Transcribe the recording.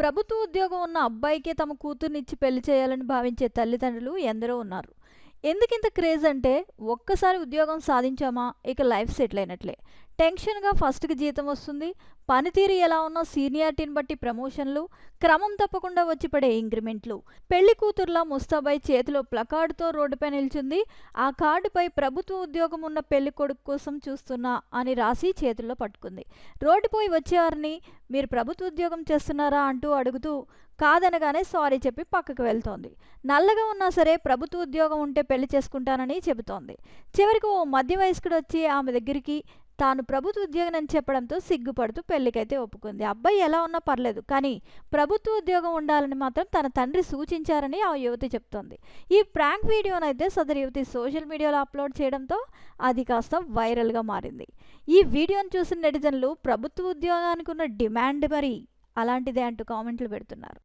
ప్రభుత్వ ఉద్యోగం ఉన్న అబ్బాయికే తమ కూతుర్నిచ్చి పెళ్లి చేయాలని భావించే తల్లిదండ్రులు ఎందరో ఉన్నారు. ఎందుకింత క్రేజ్ అంటే, ఒక్కసారి ఉద్యోగం సాధించామా ఇక లైఫ్ సెటిల్ అయినట్లే. టెన్షన్‌గా ఫస్ట్‌కి జీతం వస్తుంది. పనితీరు ఎలా ఉన్నా సీనియారిటీని బట్టి ప్రమోషన్‌లు, క్రమం తప్పకుండా వచ్చి పడే ఇంక్రిమెంట్లు. పెళ్లి కూతురులా ముస్తాబై చేతిలో ప్లకార్డుతో రోడ్డుపై నిల్చుంది. ఆ కార్డుపై ప్రభుత్వ ఉద్యోగం ఉన్న పెళ్లి కొడుకు కోసం చూస్తున్నా అని రాసి చేతుల్లో పట్టుకుంది. రోడ్డుపై వచ్చేవారిని మీరు ప్రభుత్వ ఉద్యోగం చేస్తున్నారా అంటూ అడుగుతూ కాదనగానే సారీ చెప్పి పక్కకు వెళ్తోంది. నల్లగా ఉన్నా సరే ప్రభుత్వ ఉద్యోగం ఉంటే పెళ్లి చేసుకుంటానని చెబుతోంది. చివరికి ఓ మధ్య వయస్కుడొచ్చి ఆమె దగ్గరికి తాను ప్రభుత్వ ఉద్యోగినని చెప్పడంతో సిగ్గుపడుతూ పెళ్లికైతే ఒప్పుకుంది. అబ్బాయి ఎలా ఉన్నా పర్లేదు, కానీ ప్రభుత్వ ఉద్యోగం ఉండాలని మాత్రం తన తండ్రి సూచించారని ఆ యువతి చెప్తోంది. ఈ ప్రాంక్ వీడియోనైతే సదరు యువతి సోషల్ మీడియాలో అప్లోడ్ చేయడంతో అది కాస్త వైరల్గా మారింది. ఈ వీడియోను చూసిన నెటిజన్లు ప్రభుత్వ ఉద్యోగానికి ఉన్న డిమాండ్ మరి అలాంటిదే అంటూ కామెంట్లు పెడుతున్నారు.